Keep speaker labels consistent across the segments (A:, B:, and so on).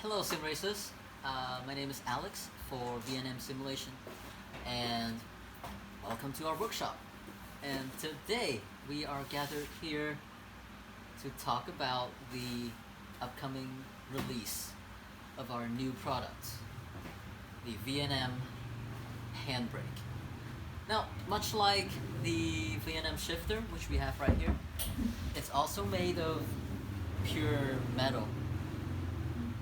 A: Hello sim racers, my name is Alex for VNM Simulation and welcome to our workshop. And today we are gathered here to talk about the upcoming release of our new product, the VNM Handbrake. Now, much like the VNM shifter, which we have right here, it's also made of pure metal,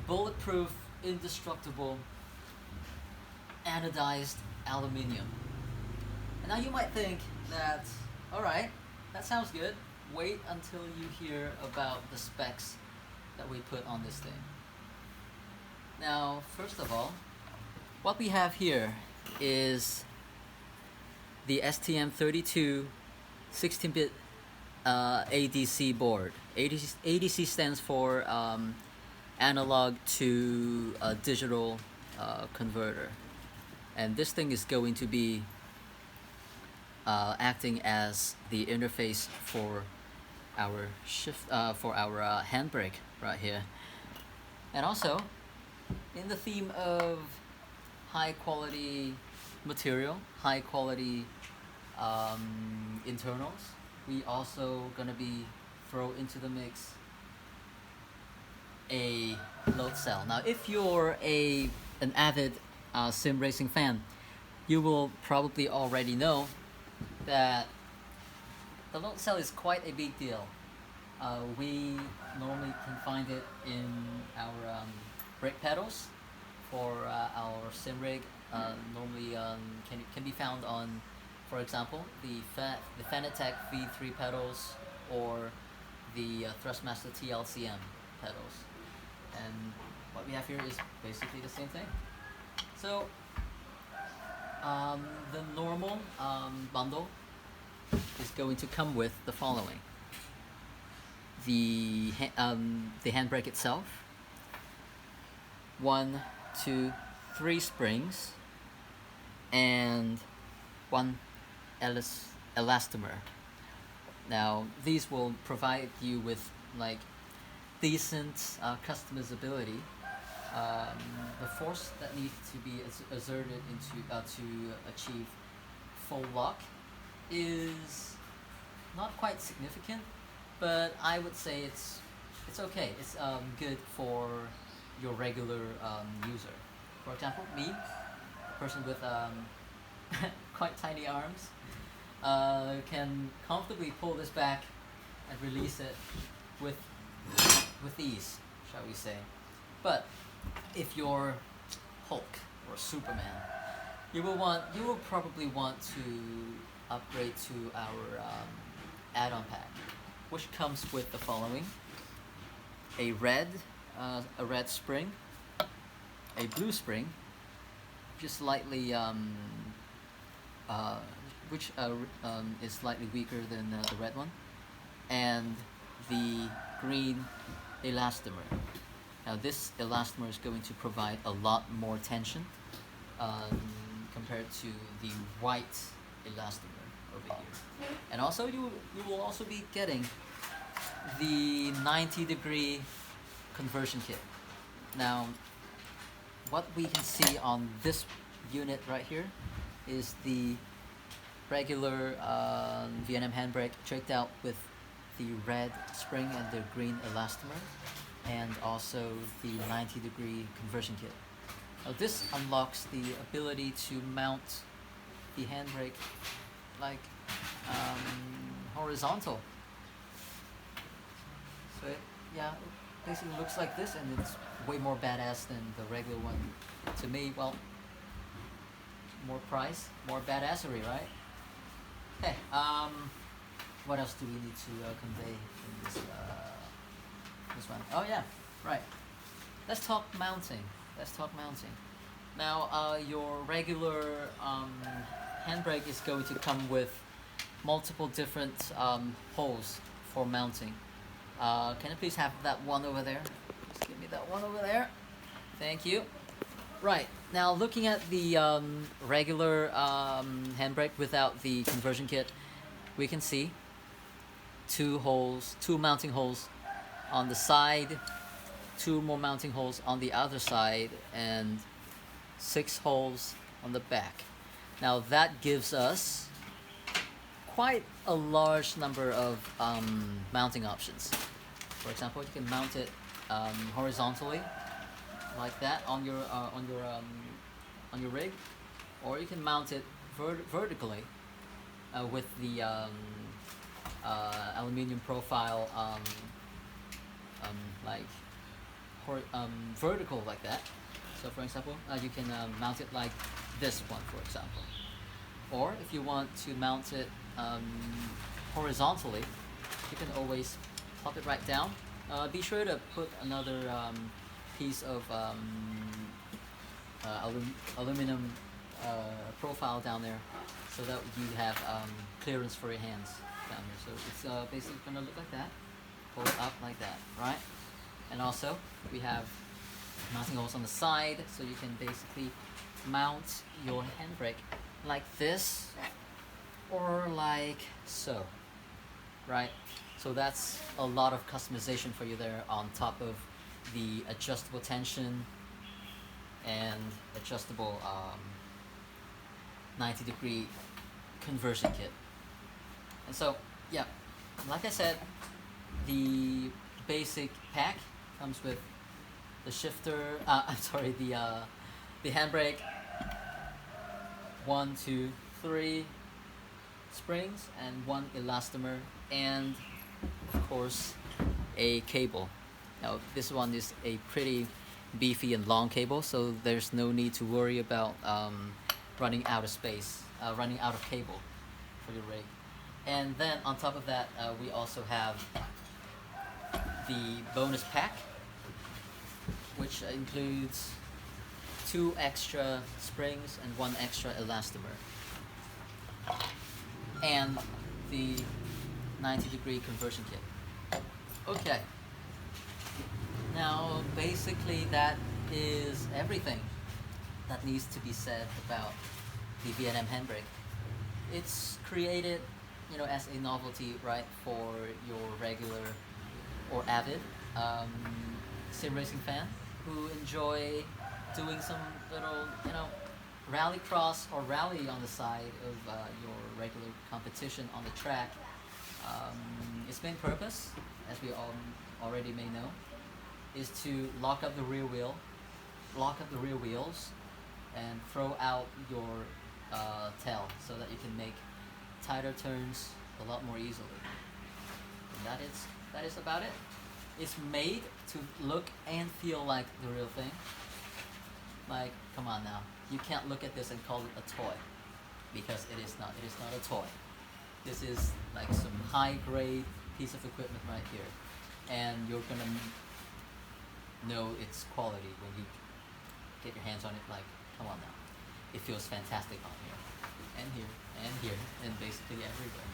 A: bulletproof, indestructible, anodized aluminium. And now you might think that, alright, that sounds good. Wait until you hear about the specs that we put on this thing. Now, first of all, what we have here is the STM32 16-bit ADC board. ADC stands for analog to a digital converter, and this thing is going to be acting as the interface for our handbrake right here. And also, in the theme of high quality material, high quality internals, we also gonna be throw into the mix a load cell. Now, if you're an avid sim racing fan, you will probably already know that the load cell is quite a big deal. We normally can find it in our brake pedals for our sim rig. Normally can be found on, for example, the Fanatec V3 pedals or the Thrustmaster TLCM pedals. And what we have here is basically the same thing. So the normal bundle is going to come with the following: the handbrake itself, 1, 2, 3 springs, and 1 elastomer. Now, these will provide you with like decent customizability. The force that needs to be exerted into to achieve full lock is not quite significant, but I would say it's okay. It's good for your regular user. For example, me, a person with quite tiny arms, can comfortably pull this back and release it with ease, shall we say. But if you're Hulk or Superman, you will probably want to upgrade to our add-on pack, which comes with the following: a red spring, a blue spring, just slightly is slightly weaker than the red one, and the green elastomer. Now, this elastomer is going to provide a lot more tension compared to the white elastomer over here. And also, you will also be getting the 90-degree conversion kit. Now, what we can see on this unit right here is the regular VNM handbrake tricked out with the red spring and the green elastomer, and also the 90-degree conversion kit. Now, this unlocks the ability to mount the handbrake like horizontal. So it basically looks like this, and it's way more badass than the regular one. To me, well, more price, more badassery, right? Hey, what else do we need to convey in this one? Oh yeah, right. Let's talk mounting. Now, your regular handbrake is going to come with multiple different holes for mounting. Can I please have that one over there? Just give me that one over there. Thank you. Right, now looking at the regular handbrake without the conversion kit, we can see two mounting holes on the side 2 more mounting holes on the other side, and 6 holes on the back. Now that gives us quite a large number of mounting options. For example, you can mount it horizontally, like that, on your rig, or you can mount it vertically with the aluminum profile, like vertical, like that. So for example, you can mount it like this one, for example. Or if you want to mount it horizontally, you can always plop it right down. Be sure to put another piece of aluminum profile down there, so that you have clearance for your hands down here. So it's basically gonna look like that. Pull it up like that, right? And also we have mounting holes on the side, so you can basically mount your handbrake like this, or like so, right? So that's a lot of customization for you there, on top of the adjustable tension and adjustable 90-degree conversion kit. And so, yeah, like I said, the basic pack comes with the shifter, the handbrake, 1, 2, 3 springs and 1 elastomer, and of course a cable. Now this one is a pretty beefy and long cable, so there's no need to worry about running out of space, running out of cable for your rig. And then on top of that, we also have the bonus pack, which includes 2 extra springs and 1 extra elastomer, and the 90-degree conversion kit. Okay, now basically that is everything that needs to be said about the VNM Handbrake. It's created, as a novelty, right, for your regular or avid sim racing fan who enjoy doing some little, rallycross or rally on the side of your regular competition on the track. Its main purpose, as we all already may know, is to lock up the rear wheels, and throw out your tail, so that you can make tighter turns a lot more easily. And that is about it. It's made to look and feel like the real thing. Like, come on now, you can't look at this and call it a toy, because it is not. It is not a toy. This is like some high-grade piece of equipment right here, and you're gonna know its quality when you get your hands on it. Like, come on now, it feels fantastic on here, and here, and here, and basically everywhere.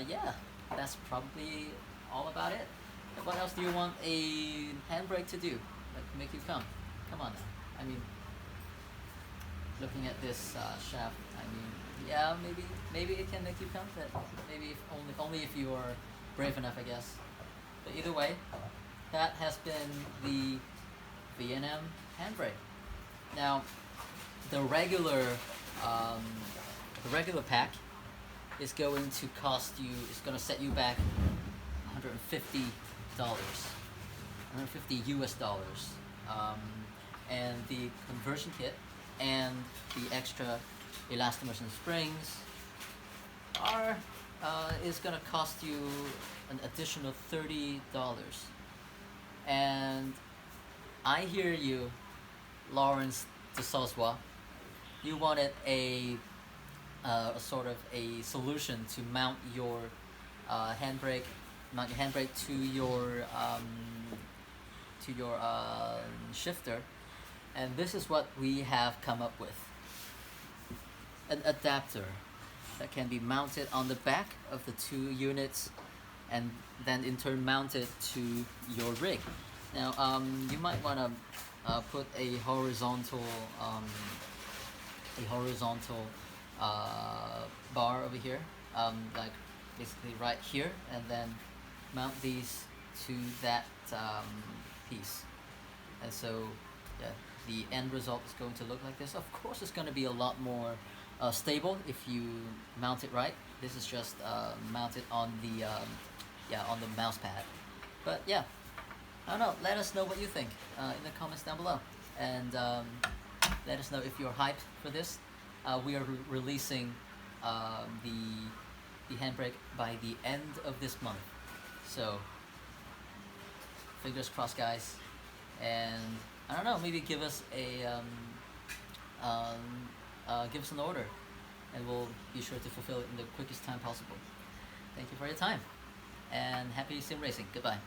A: Yeah, that's probably all about it. What else do you want a handbrake to do that can make you come? Come on now. I mean, looking at this shaft, I mean, yeah, maybe it can make you come. But maybe if only if you are brave enough, I guess. But either way, that has been the VNM Handbrake. Now, the regular pack is going to cost you. It's going to set you back $150, $150 US. And the conversion kit and the extra elastomers and springs is gonna cost you an additional $30. And I hear you, Lawrence de Soswa. You wanted a sort of a solution to mount your handbrake to your shifter, and this is what we have come up with: an adapter that can be mounted on the back of the 2 units, and then in turn mounted to your rig. Now, you might want to put a horizontal bar over here, like basically right here, and then mount these to that piece. And so yeah, the end result is going to look like this. Of course it's going to be a lot more stable if you mount it right. This is just mounted on the on the mouse pad. But yeah, I don't know, let us know what you think in the comments down below, and let us know if you're hyped for this. We are releasing the Handbrake by the end of this month, so fingers crossed, guys. And I don't know, maybe give us an order, and we'll be sure to fulfill it in the quickest time possible. Thank you for your time, and happy sim racing. Goodbye.